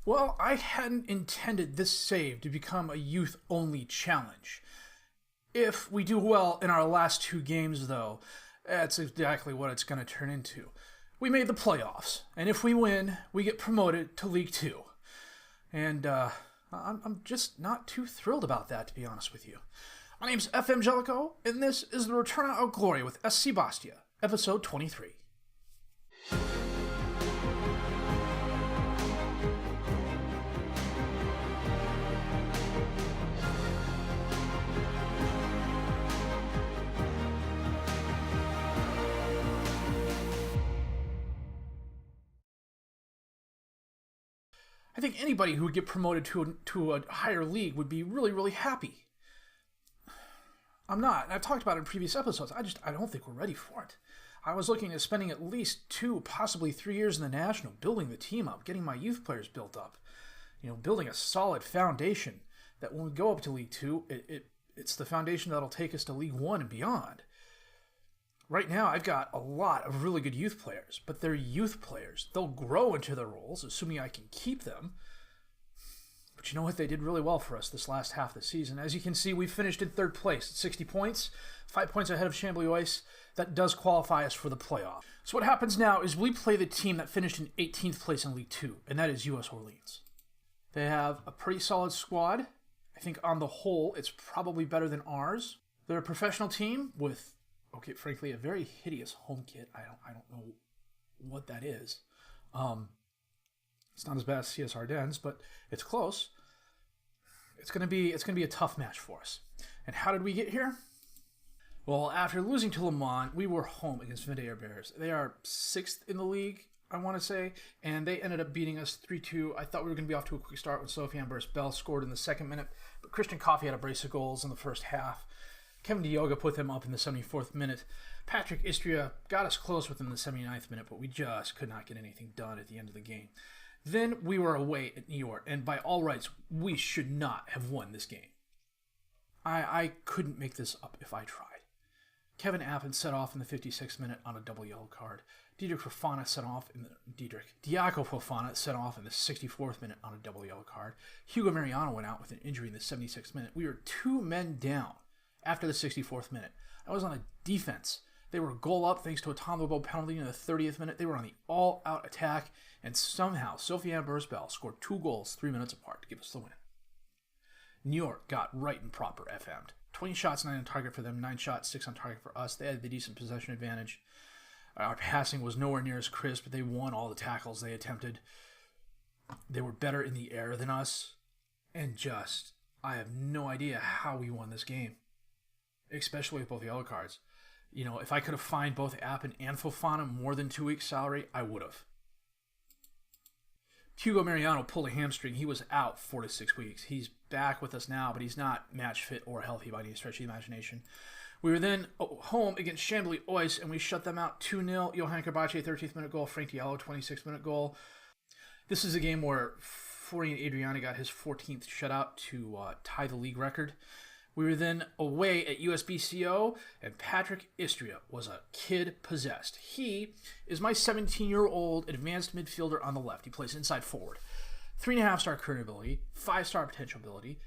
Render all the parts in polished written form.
Well, I hadn't intended this save to become a youth-only challenge. If we do well in our last 2 games, though, that's exactly what it's going to turn into. We made the playoffs, and if we win, we get promoted to League Two. And I'm just not too thrilled about that, to be honest with you. My name's FM19, and this is the Ritornu of Gloria with SC Bastia, episode 23. I think anybody who would get promoted to a higher league would be really, really happy. I'm not, and I've talked about it in previous episodes. I don't think we're ready for it. I was looking at spending at least 2, possibly 3 years in the National, building the team up, getting my youth players built up. Building a solid foundation that when we go up to League Two, it's the foundation that'll take us to League One and beyond. Right now, I've got a lot of really good youth players, but they're youth players. They'll grow into their roles, assuming I can keep them. But you know what? They did really well for us this last half of the season. As you can see, we finished in 3rd place at 60 points, 5 points ahead of Chambly Oise. That does qualify us for the playoff. So what happens now is we play the team that finished in 18th place in League Two, and that is US Orleans. They have a pretty solid squad. I think on the whole, it's probably better than ours. They're a professional team with, frankly, a very hideous home kit. I don't know what that is. It's not as bad as CS Ardennes, but it's close. It's gonna be a tough match for us. And how did we get here? Well, after losing to Le Mans, we were home against Vendée Bears. They are 6th in the league, I want to say, and they ended up beating us 3-2. I thought we were going to be off to a quick start when Sofiane Burst-Bell scored in the 2nd minute, but Christian Coffey had a brace of goals in the first half. Kevin Dioga put them up in the 74th minute. Patrick Istria got us close within the 79th minute, but we just could not get anything done at the end of the game. Then we were away at New York, and by all rights, we should not have won this game. I couldn't make this up if I tried. Kevin Appen set off in the 56th minute on a double yellow card. Diaco Fofana set off in the 64th minute on a double yellow card. Hugo Mariano went out with an injury in the 76th minute. We were 2 men down after the 64th minute. I was on a defense. They were a goal up thanks to a Tom Lebeau penalty in the 30th minute. They were on the all-out attack, and somehow Sofiane Burst-Bell scored 2 goals 3 minutes apart to give us the win. New York got right and proper FM'd. 20 shots, 9 on target for them, 9 shots, 6 on target for us. They had the decent possession advantage. Our passing was nowhere near as crisp, but they won all the tackles they attempted. They were better in the air than us, and I have no idea how we won this game, especially with both yellow cards. If I could have fined both Appen and Fofana more than 2 weeks' salary, I would have. Hugo Mariano pulled a hamstring. He was out 4 to 6 weeks. He's back with us now, but he's not match fit or healthy by any stretch of the imagination. We were then home against Chambly Oise, and we shut them out 2-0. Johan Karbache, 13th minute goal. Frank Diallo, 26th minute goal. This is a game where Florian Adriani got his 14th shutout to tie the league record. We were then away at USBCO, and Patrick Istria was a kid possessed. He is my 17-year-old advanced midfielder on the left. He plays inside forward. 3.5-star current ability, 5-star potential ability,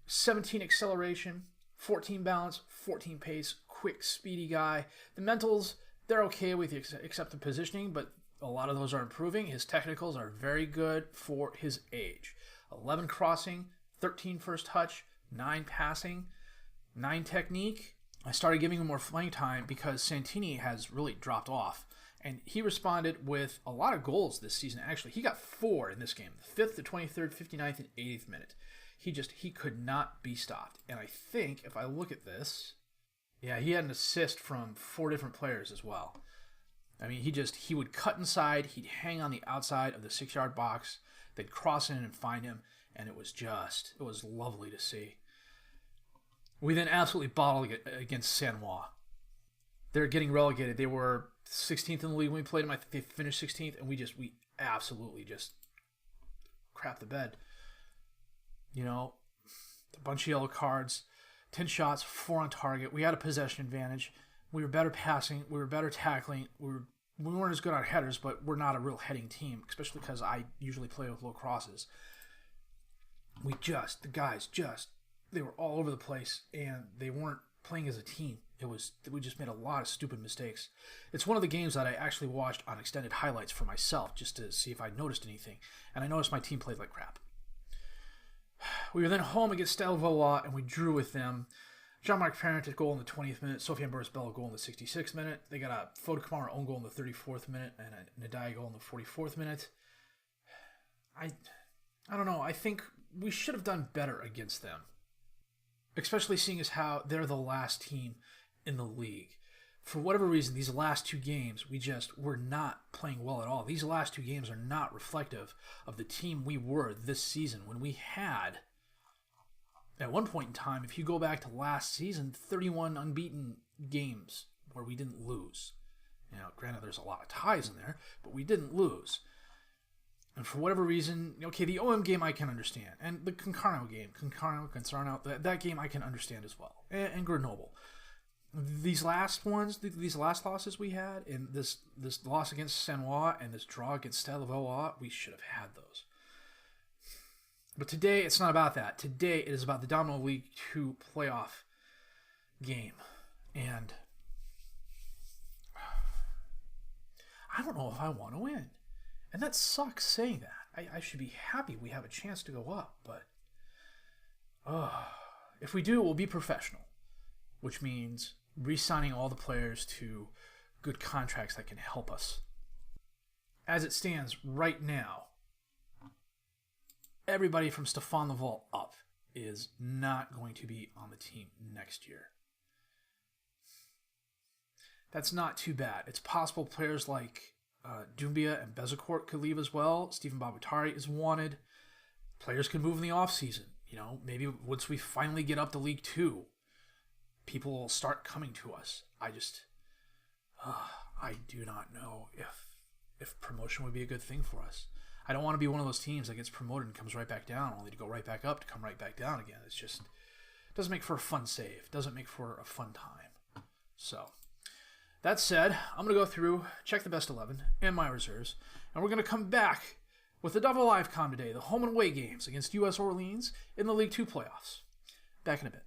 17 acceleration, 14 balance, 14 pace, quick, speedy guy. The mentals, they're okay with except the positioning, but a lot of those are improving. His technicals are very good for his age. 11 crossing, 13 first touch, 9 passing, 9 technique. I started giving him more playing time because Santini has really dropped off. And he responded with a lot of goals this season. Actually, he got 4 in this game. The 5th, the 23rd, 59th, and 80th minute. He could not be stopped. And I think, if I look at this, he had an assist from 4 different players as well. I mean, he would cut inside, he'd hang on the outside of the 6-yard box, they'd cross in and find him, and it was lovely to see. We then absolutely bottled against San Juan. They're getting relegated. They were 16th in the league when we played them. I think they finished 16th, and we absolutely just crap the bed. A bunch of yellow cards, 10 shots, 4 on target. We had a possession advantage. We were better passing. We were better tackling. We were we weren't as good on headers, but we're not a real heading team, especially because I usually play with low crosses. The guys they were all over the place, and they weren't playing as a team. We just made a lot of stupid mistakes. It's one of the games that I actually watched on extended highlights for myself just to see if I noticed anything, and I noticed my team played like crap. We were then home against Stade Valois, and we drew with them. Jean-Marc Parent had a goal in the 20th minute, Sofiane Boris-Bell a goal in the 66th minute. They got a Foda Kamara own goal in the 34th minute and a Ndai goal in the 44th minute. I don't know. I think we should have done better against them, especially seeing as how they're the last team in the league. For whatever reason, these last two games, we're not playing well at all. These last two games are not reflective of the team we were this season when we had, at one point in time, if you go back to last season, 31 unbeaten games where we didn't lose. Now, granted, there's a lot of ties in there, but we didn't lose. And for whatever reason, okay, the OM game I can understand. And the Concarneau game, that game I can understand as well. And Grenoble. These last losses we had, and this loss against Saint-Ouen and this draw against Stade Valois, we should have had those. But today, it's not about that. Today, it is about the Domino League 2 playoff game. And I don't know if I want to win. And that sucks saying that. I should be happy we have a chance to go up. But if we do, we'll be professional. Which means re-signing all the players to good contracts that can help us. As it stands right now, everybody from Stéphane Laval up is not going to be on the team next year. That's not too bad. It's possible players like Doumbia and Bezecourt could leave as well. Stephen Babutari is wanted. Players could move in the offseason. Maybe once we finally get up to Ligue Two, people will start coming to us. I do not know if promotion would be a good thing for us. I don't want to be one of those teams that gets promoted and comes right back down, only to go right back up to come right back down again. It's just doesn't make for a fun save. Doesn't make for a fun time. So, that said, I'm going to go through, check the best 11 and my reserves, and we're going to come back with the double live com today, the home and away games against US Orleans in the League Two playoffs. Back in a bit.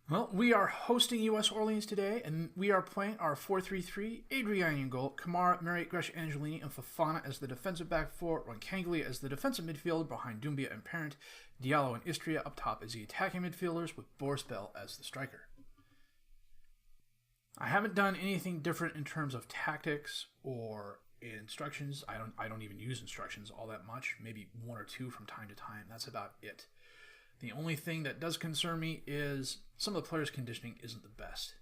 Well, we are hosting US Orleans today, and we are playing our 4-3-3, Adrian in goal, Kamara, Murray, Gresh, Angelini, and Fofana as the defensive back four, Roncaglia as the defensive midfielder behind Doumbia and Parent, Diallo and Istria up top as the attacking midfielders, with Boris-Bell as the striker. I haven't done anything different in terms of tactics or instructions. I don't even use instructions all that much, maybe one or two from time to time. That's about it. The only thing that does concern me is some of the players' conditioning isn't the best.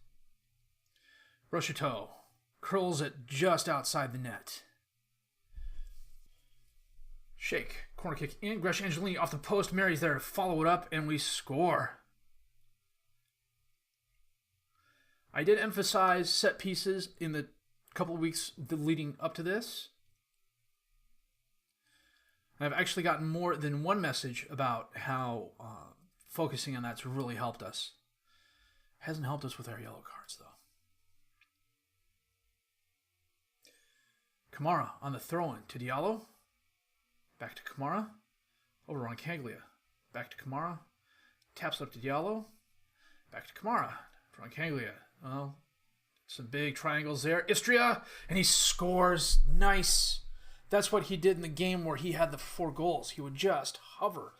Rocheteau curls it just outside the net. Shake, corner kick in. Gresh Angelini off the post. Mary's there to follow it up, and we score. I did emphasize set pieces in the couple of weeks leading up to this. I've actually gotten more than one message about how focusing on that's really helped us. Hasn't helped us with our yellow cards, though. Kamara on the throw-in to Diallo. Back to Kamara. Over on Caglia. Back to Kamara. Taps up to Diallo. Back to Kamara. For Caglia. Well, some big triangles there. Istria, and he scores. Nice. That's what he did in the game where he had the 4 goals. He would just hover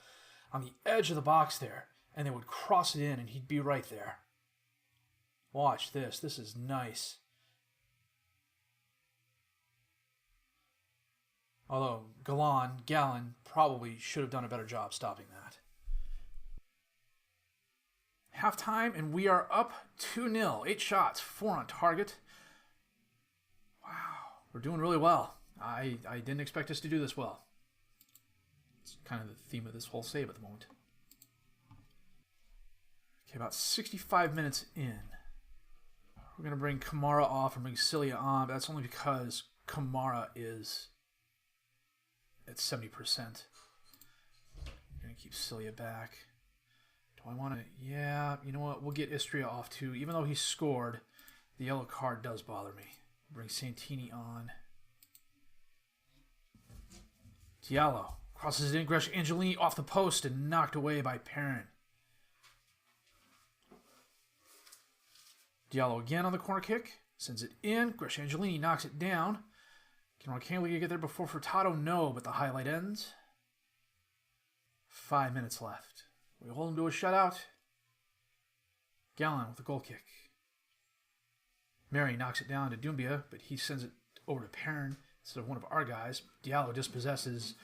on the edge of the box there, and they would cross it in, and he'd be right there. Watch this. This is nice. Although Gallon probably should have done a better job stopping that. Halftime, and we are up 2-0. 8 shots, 4 on target. Wow, we're doing really well. I didn't expect us to do this well. It's kind of the theme of this whole save at the moment. Okay, about 65 minutes in. We're going to bring Kamara off and bring Cilia on, but that's only because Kamara is at 70%. We're going to keep Cilia back. Do I want to... Yeah, you know what? We'll get Istria off too. Even though he scored, The yellow card does bother me. Bring Santini on. Diallo crosses it in. Gresh Angelini off the post and knocked away by Perrin. Diallo again on the corner kick. Sends it in. Gresh Angelini knocks it down. Can Roncaglia get there before Furtado? No, but the highlight ends. 5 minutes left. We hold him to a shutout. Gallon with a goal kick. Mary knocks it down to Doumbia, but he sends it over to Perrin instead of one of our guys. Diallo dispossesses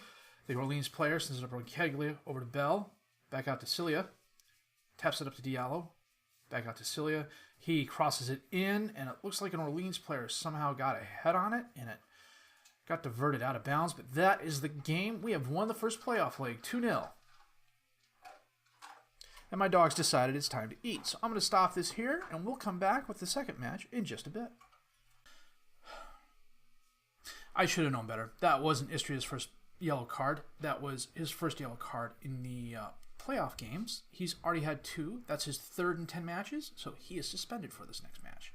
the Orleans player, sends it up Roncaglia over to Bell. Back out to Cilia. Taps it up to Diallo. Back out to Cilia. He crosses it in, and it looks like an Orleans player somehow got a head on it, and it got diverted out of bounds. But that is the game. We have won the first playoff leg, 2-0. And my dogs decided it's time to eat. So I'm going to stop this here, and we'll come back with the second match in just a bit. I should have known better. That wasn't Istria's first yellow card. That was his first yellow card in the playoff games. He's already had 2. That's his third in 10 matches, so he is suspended for this next match.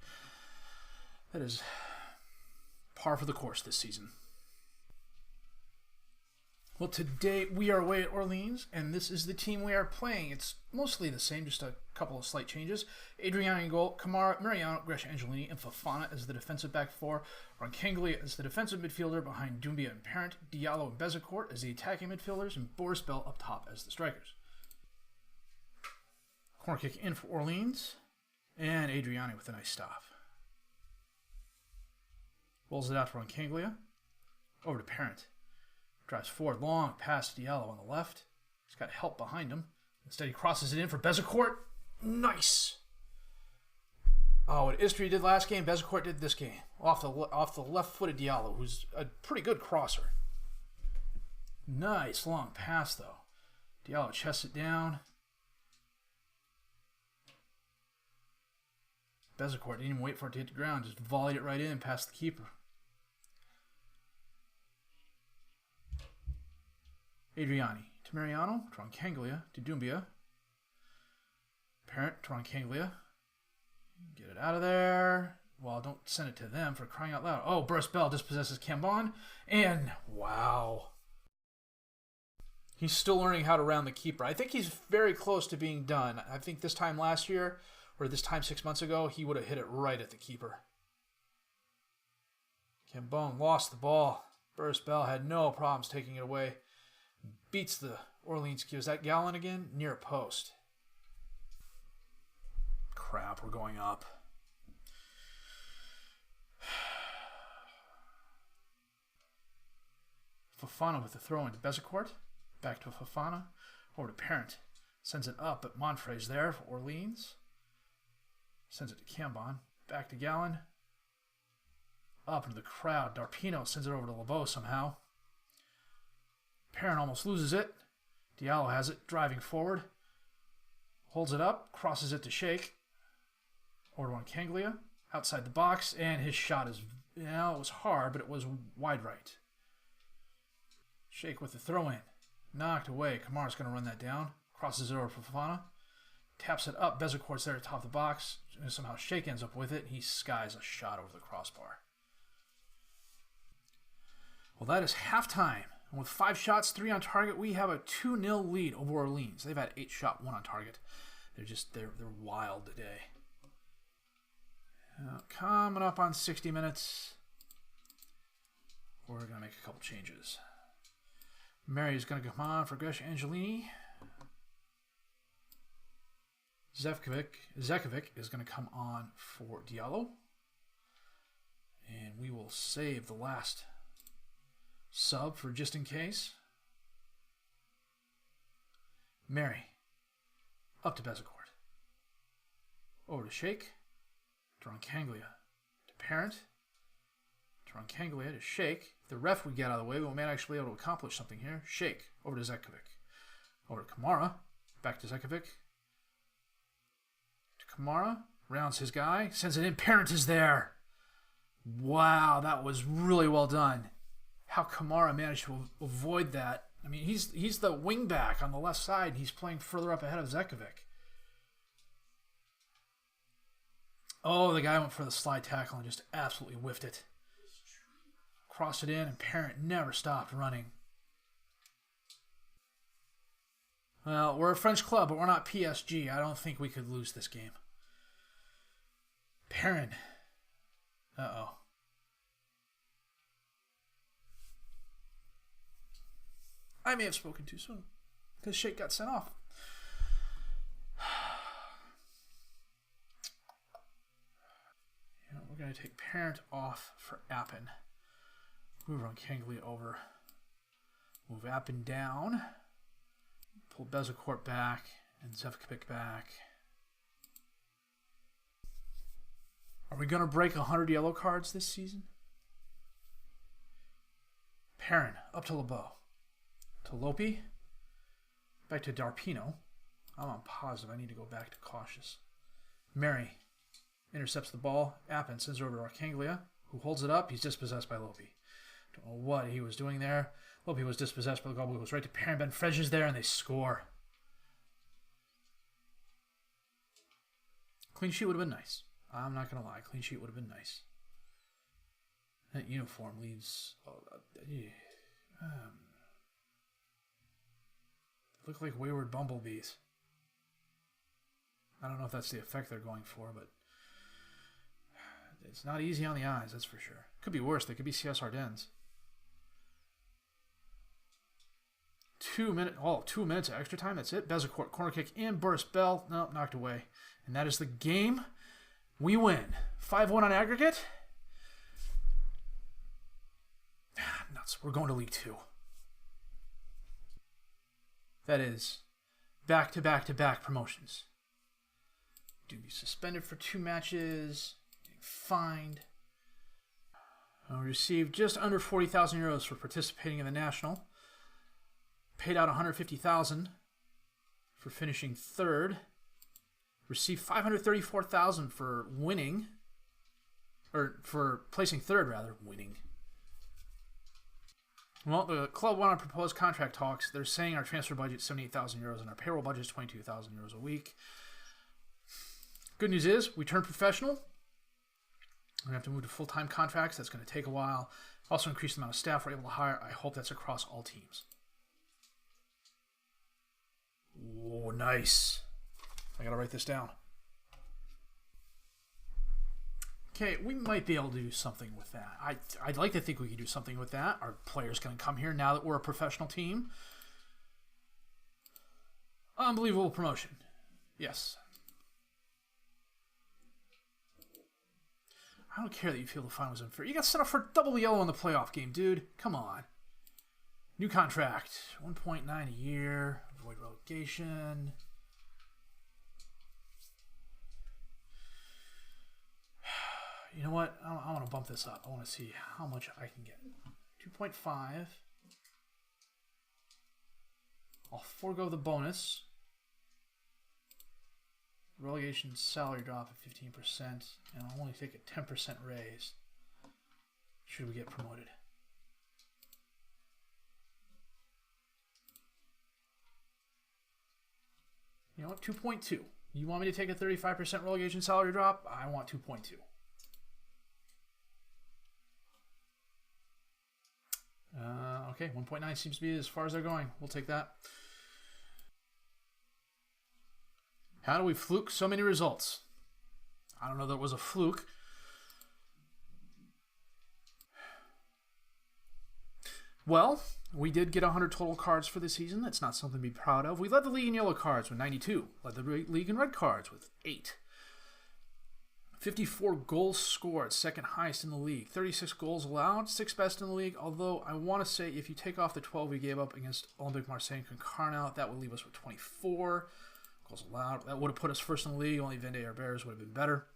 That is par for the course this season. Well, today we are away at Orleans, and this is the team we are playing. It's mostly the same, just a couple of slight changes. Adriani in goal, Kamara, Mariano, Gresh Angelini, and Fofana as the defensive back four. Roncaglia as the defensive midfielder behind Doumbia and Parent. Diallo and Bezecourt as the attacking midfielders, and Boris Bell up top as the strikers. Corner kick in for Orleans, and Adriani with a nice stop. Rolls it out for Roncaglia. Over to Parent. Drives forward, long pass to Diallo on the left. He's got help behind him. Instead, he crosses it in for Bezecourt. Nice! Oh, what Istria did last game, Bezecourt did this game. Off the left-footed Diallo, who's a pretty good crosser. Nice long pass, though. Diallo chests it down. Bezecourt didn't even wait for it to hit the ground. Just volleyed it right in past the keeper. Adriani to Mariano, to Roncaglia, to Doumbia. Parent to Roncaglia. Get it out of there. Well, don't send it to them for crying out loud. Oh, Boris Bell dispossesses Cambon. And, wow. He's still learning how to round the keeper. I think he's very close to being done. I think this time last year, or this time 6 months ago, he would have hit it right at the keeper. Cambon lost the ball. Boris Bell had no problems taking it away. Beats the Orleans keeper. Is that Gallon again? Near post. Crap, we're going up. Fofana with the throw into Bezecourt. Back to Fofana. Over to Parent. Sends it up, but Monfrey's there for Orleans. Sends it to Cambon. Back to Gallon. Up into the crowd. Darpino sends it over to LeBeau somehow. Perrin almost loses it. Diallo has it, driving forward. Holds it up, crosses it to Shake. Over to Roncaglia, outside the box, and his shot is, it was hard, but it was wide right. Shake with the throw-in. Knocked away. Kamara's going to run that down. Crosses it over for Fofana. Taps it up. Bezecourt's there to top the box. And somehow Shake ends up with it. He skies a shot over the crossbar. Well, that is halftime. And with 5 shots, 3 on target, we have a 2-0 lead over Orleans. They've had 8 shot, 1 on target. They're wild today. Coming up on 60 minutes, we're going to make a couple changes. Mary's going to come on for Gresh Angelini. Zekovic is going to come on for Diallo. And we will save the last sub for just in case. Mary. Up to Bezecourt. Over to Shake. To Roncaglia. To Parent. To Roncaglia. To Shake. If the ref would get out of the way, we may actually be able to accomplish something here. Shake. Over to Zekovic. Over to Kamara. Back to Zekovic. To Kamara. Rounds his guy. Sends it in. Parent is there. Wow, that was really well done. How Kamara managed to avoid that. I mean, he's the wingback on the left side. He's playing further up ahead of Zekovic. Oh, the guy went for the slide tackle and just absolutely whiffed it. Crossed it in, and Parent never stopped running. Well, we're a French club, but we're not PSG. I don't think we could lose this game. Parent. Uh-oh. I may have spoken too soon because Sheikh got sent off. We're going to take Parent off for Appen. Move Roncaglia over. Move Appen down. Pull Bezecourt back and Zevkovic back. Are we going to break 100 yellow cards this season? Perrin up to LeBeau. To Lopi. Back to Darpino. I'm on positive. I need to go back to cautious. Mary intercepts the ball. Appen sends it over to Roncaglia, who holds it up. He's dispossessed by Lopi. Don't know what he was doing there. Lopi was dispossessed by the goal. It goes right to Perrin. Ben Frege is there, and they score. Clean sheet would have been nice. I'm not going to lie. Clean sheet would have been nice. That uniform leaves... look like wayward bumblebees. I don't know if that's the effect they're going for, but it's not easy on the eyes, that's for sure. Could be worse. They could be CS Ardennes. 2 minutes. Oh, 2 minutes of extra time. That's it. Bezecourt, corner kick, and Boris Bell. Nope, knocked away. And that is the game. We win. 5-1 on aggregate. Nuts. We're going to League Two. That is back-to-back-to-back promotions. Dude, be suspended for 2 matches. Getting fined. We received just under 40,000 euros for participating in the national. Paid out 150,000 for finishing third. Received 534,000 for winning, or for placing third rather, winning. Well, the club went on proposed contract talks. They're saying our transfer budget is 78,000 euros and our payroll budget is 22,000 euros a week. Good news is we turned professional. We're going to have to move to full-time contracts. That's going to take a while. Also increase the amount of staff we're able to hire. I hope that's across all teams. Oh, nice. I got to write this down. Okay, we might be able to do something with that. I'd like to think we could do something with that. Our players can come here now that we're a professional team. Unbelievable promotion. Yes. I don't care that you feel the fine was unfair. You got sent off for double yellow in the playoff game, dude. Come on. New contract. 1.9 a year. Avoid relegation. You know what? I want to bump this up. I want to see how much I can get. 2.5. I'll forego the bonus. Relegation salary drop of 15%. And I'll only take a 10% raise. Should we get promoted? You know what? 2.2. You want me to take a 35% relegation salary drop? I want 2.2. Okay, 1.9 seems to be as far as they're going. We'll take that. How do we fluke so many results? I don't know that it was a fluke. Well, we did get 100 total cards for the season. That's not something to be proud of. We led the league in yellow cards with 92. Led the league in red cards with 8. 54 goals scored, second highest in the league. 36 goals allowed, 6th best in the league. Although I want to say if you take off the 12 we gave up against Olympique Marseille and Concarneau, that would leave us with 24 goals allowed. That would have put us first in the league. Only Vendée Herbers would have been better.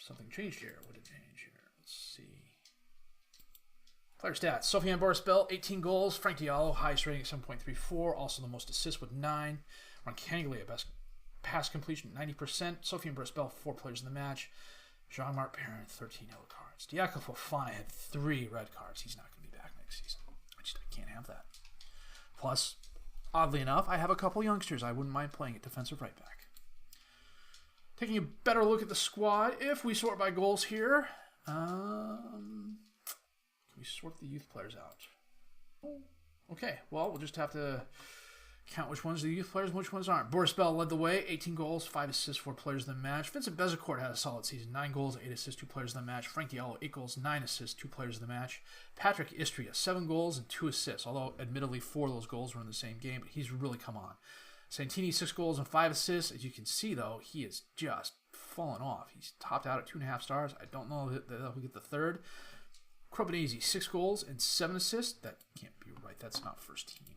Something changed here. What did change here? Let's see. Player stats. Sofiane Boris Bell, 18 goals. Frank Diallo, highest rating at 7.34. Also the most assists with 9. Roncaglia, best pass completion, 90%. Sofiane Boris Bell, 4 players in the match. Jean-Marc Perrin, 13 yellow cards. Diaco Fofana had 3 red cards. He's not going to be back next season. I can't have that. Plus, oddly enough, I have a couple youngsters I wouldn't mind playing at defensive right back. Taking a better look at the squad, if we sort by goals here, can we sort the youth players out? Okay, well, we'll just have to count which ones are the youth players and which ones aren't. Boris Bell led the way, 18 goals, 5 assists, 4 players of the match. Vincent Bezecourt had a solid season, 9 goals, 8 assists, 2 players of the match. Frank Diallo, 8 goals, 9 assists, 2 players of the match. Patrick Istria, 7 goals and 2 assists, although admittedly 4 of those goals were in the same game, but he's really come on. Santini, 6 goals and 5 assists. As you can see, though, he is just fallen off. He's topped out at 2.5 stars. I don't know that he'll get the third. Crobanese, 6 goals and 7 assists. That can't be right. That's not first team.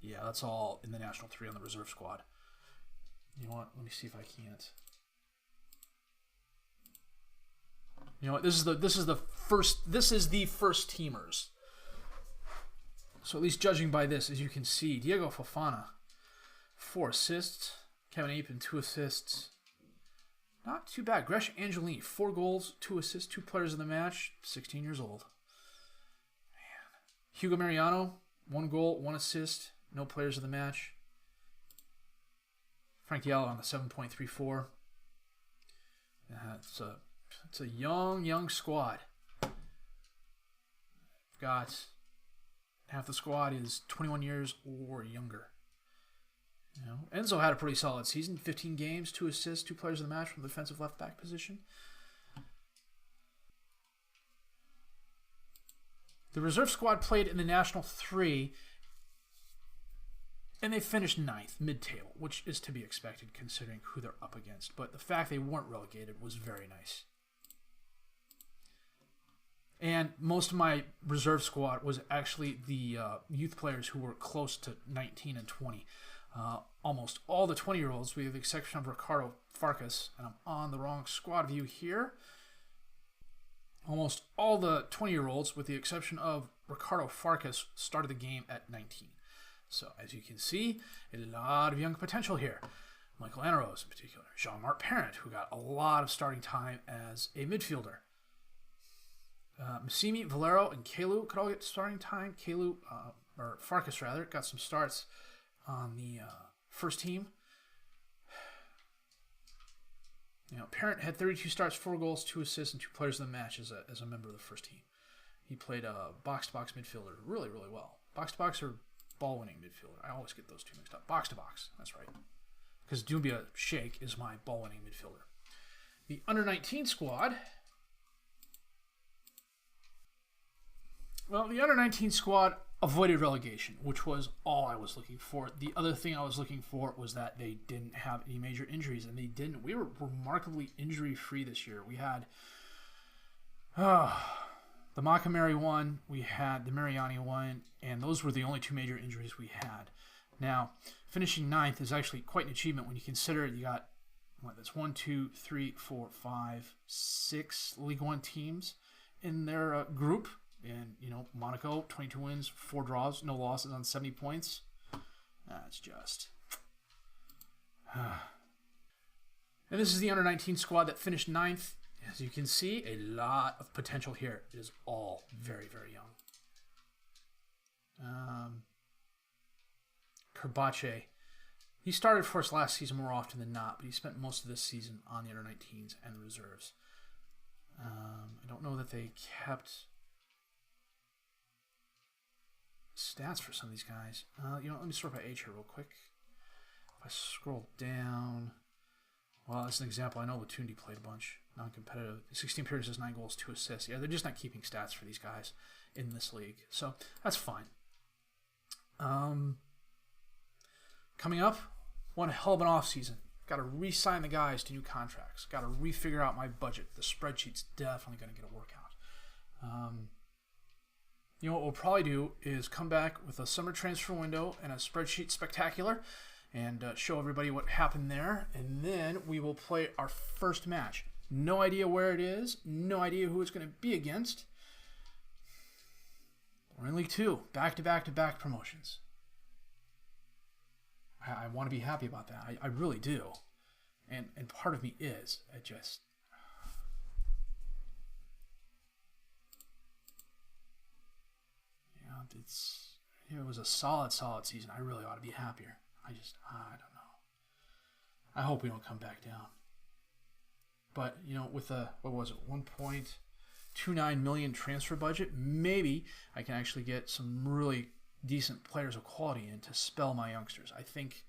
Yeah, that's all in the National 3 on the reserve squad. You know what? Let me see if I can't. You know what? This is the first teamers. So at least judging by this, as you can see, Diego Fofana, 4 assists. Kevin Apin, 2 assists. Not too bad. Gresh Angelini, 4 goals, 2 assists, 2 players of the match, 16 years old. Man. Hugo Mariano, 1 goal, 1 assist, no players of the match. Frank Diallo on the 7.34. It's a young squad. We've got half the squad is 21 years or younger. You know, Enzo had a pretty solid season, 15 games, 2 assists, 2 players of the match from the defensive left back position. The reserve squad played in the National 3, and they finished 9th, mid-table, which is to be expected considering who they're up against. But the fact they weren't relegated was very nice. And most of my reserve squad was actually the youth players who were close to 19 and 20. Almost all the 20-year-olds, with the exception of Ricardo Farkas, and I'm on the wrong squad view here. Almost all the 20-year-olds, with the exception of Ricardo Farkas, started the game at 19. So, as you can see, a lot of young potential here. Michael Anaros in particular. Jean-Marc Parent, who got a lot of starting time as a midfielder. Massimi, Valero, and Kalu could all get starting time. Or Farkas rather, got some starts on the first team. You know, Parent had 32 starts, 4 goals, 2 assists, and 2 players of the match as a member of the first team. He played box-to-box midfielder really, really well. Box-to-box or ball-winning midfielder. I always get those two mixed up. Box-to-box, that's right. Because Doumbia Sheikh is my ball-winning midfielder. The under-19 squad. Well, the under-19 squad avoided relegation, which was all I was looking for. The other thing I was looking for was that they didn't have any major injuries, and they didn't. We were remarkably injury-free this year. We had the Macamari one, we had the Mariani one, and those were the only 2 major injuries we had. Now, finishing 9th is actually quite an achievement when you consider you got, that's 1, 2, 3, 4, 5, 6 League One teams in their group. And, you know, Monaco, 22 wins, 4 draws, no losses on 70 points. That's just... And this is the under-19 squad that finished 9th. As you can see, a lot of potential here. It is all very, very young. Kerbache. He started for us last season more often than not, but he spent most of this season on the under-19s and reserves. I don't know that they kept stats for some of these guys. You know, let me sort by age here real quick. If I scroll down, well, as an example, I know Latundi played a bunch, non-competitive. 16 appearances, 9 goals, 2 assists. Yeah, they're just not keeping stats for these guys in this league, so that's fine. Coming up, one hell of an off season. Got to re-sign the guys to new contracts. Got to re-figure out my budget. The spreadsheet's definitely going to get a workout. You know what we'll probably do is come back with a summer transfer window and a spreadsheet spectacular and show everybody what happened there. And then we will play our first match. No idea where it is. No idea who it's going to be against. We're in League Two. Back-to-back-to-back promotions. I want to be happy about that. I really do. And part of me is. it was a solid season. I really ought to be happier. I don't know. I hope we don't come back down. But, with a, 1.29 million transfer budget, maybe I can actually get some really decent players of quality in to spell my youngsters. I think,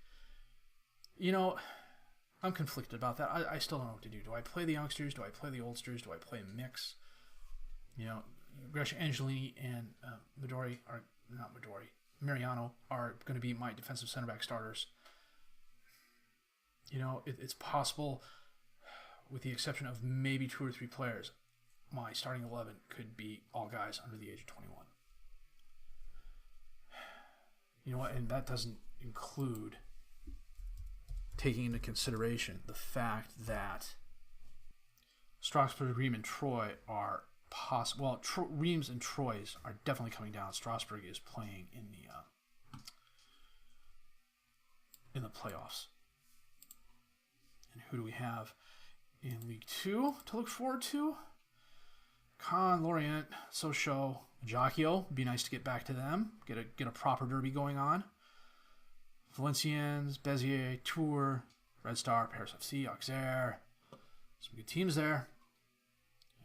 I'm conflicted about that. I still don't know what to do. Do I play the youngsters? Do I play the oldsters? Do I play a mix? Gresha Angelini and Mariano are going to be my defensive center back starters. It's possible, with the exception of maybe 2 or 3 players, my starting 11 could be all guys under the age of 21. And that doesn't include taking into consideration the fact that Strasbourg, Reims, and Troy are possible. Well, Reims and Troyes are definitely coming down. Strasbourg is playing in the playoffs. And who do we have in Ligue Two to look forward to? Caen, Lorient, Sochaux, Ajaccio. Be nice to get back to them. Get a proper derby going on. Valenciennes, Béziers, Tours, Red Star, Paris FC, Auxerre. Some good teams there.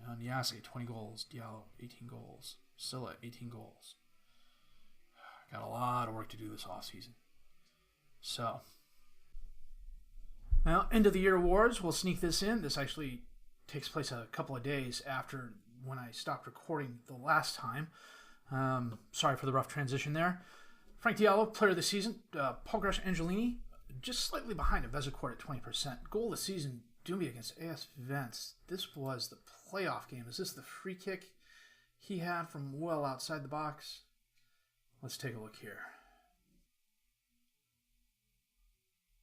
And Niasse, 20 goals. Diallo, 18 goals. Silla, 18 goals. Got a lot of work to do this offseason. So, now, end of the year awards. We'll sneak this in. This actually takes place a couple of days after when I stopped recording the last time. Sorry for the rough transition there. Frank Diallo, player of the season. Paul Gresha Angelini, just slightly behind at Vezecourt at 20%. Goal of the season, Dumby against AS Vents. This was the playoff game. Is this the free kick he had from well outside the box? Let's take a look here.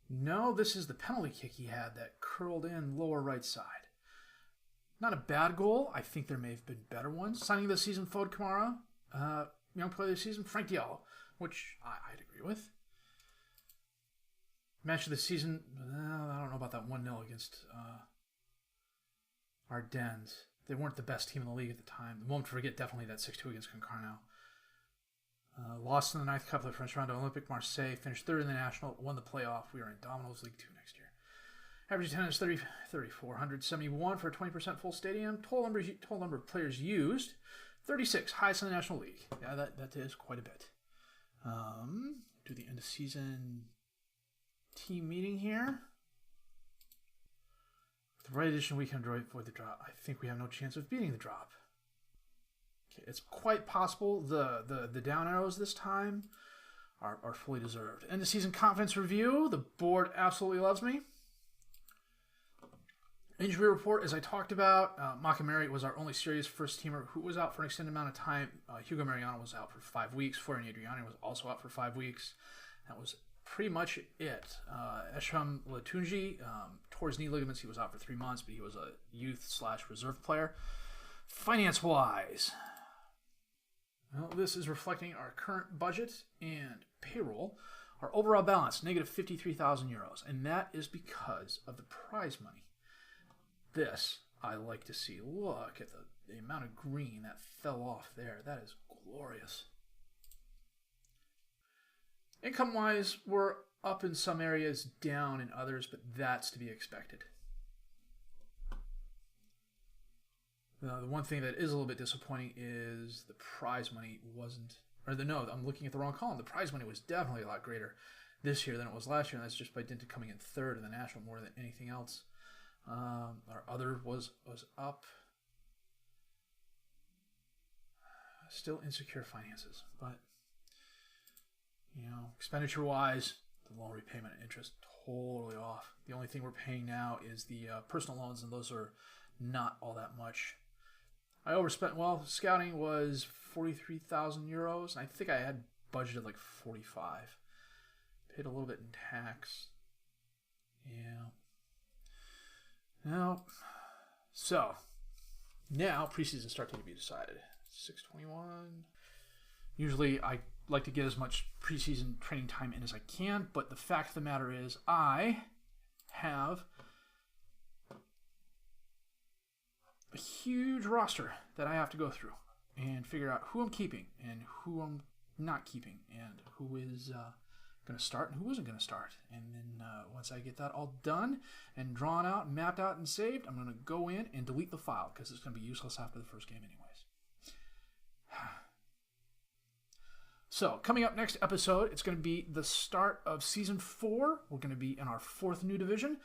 No, this is the penalty kick he had that curled in lower right side. Not a bad goal. I think there may have been better ones. Signing of the season, Fode Kamara. Young player of the season, Frank Diallo, which I'd agree with. Match of the season, I don't know about that 1-0 against Ardennes. They weren't the best team in the league at the time. The moment to forget, definitely that 6-2 against Concarneau. Lost in the 9th cup of the French round to Olympique Marseille. Finished 3rd in the National. Won the playoff. We are in Domino's League 2 next year. Average attendance 3,471 for a 20% full stadium. Total number of players used 36. Highest in the National League. Yeah, that is quite a bit. Do the end of season team meeting here. With the right addition, we can avoid the drop. I think we have no chance of beating the drop. It's quite possible the down arrows this time are fully deserved. End of season confidence review. The board absolutely loves me. Injury report, as I talked about, Makamari was our only serious first teamer who was out for an extended amount of time. Hugo Mariano was out for 5 weeks. Florian Adriani was also out for 5 weeks. That was pretty much it. Esham Latunji tore his knee ligaments. He was out for 3 months, but he was a youth/reserve player. Finance-wise, well, this is reflecting our current budget and payroll. Our overall balance, negative 53,000 euros, and that is because of the prize money. This, I like to see. Look at the amount of green that fell off there. That is glorious. Income-wise, we're up in some areas, down in others, but that's to be expected. The one thing that is a little bit disappointing is the prize money wasn't, I'm looking at the wrong column. The prize money was definitely a lot greater this year than it was last year, and that's just by dint of coming in 3rd in the National more than anything else. Our other was up. Still insecure finances, but expenditure-wise, the loan repayment and interest totally off. The only thing we're paying now is the personal loans, and those are not all that much. I overspent. Well, scouting was 43,000 euros, and I think I had budgeted like 45. Paid a little bit in tax. Yeah. Now, so now preseason starting to be decided. 6/21. Usually I like to get as much preseason training time in as I can, but the fact of the matter is I have a huge roster that I have to go through and figure out who I'm keeping and who I'm not keeping, and who is going to start and who isn't going to start. And then once I get that all done and drawn out, mapped out, and saved, I'm going to go in and delete the file because it's going to be useless after the first game anyways. So, coming up next episode, it's going to be the start of Season 4. We're going to be in our 4th new division.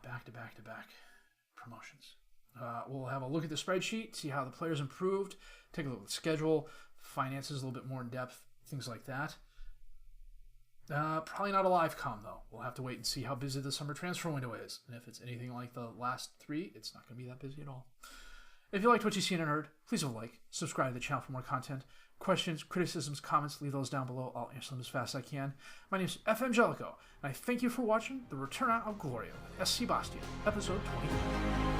Back-to-back promotions. We'll have a look at the spreadsheet, see how the players improved, take a look at the schedule, finances a little bit more in depth, things like that. Probably not a live com, though. We'll have to wait and see how busy the summer transfer window is. And if it's anything like the last 3, it's not going to be that busy at all. If you liked what you've seen and heard, please leave a like, subscribe to the channel for more content. Questions, criticisms, comments, leave those down below. I'll answer them as fast as I can. My name is FM19, and I thank you for watching the Return of Gloria, SC Bastia, episode 21.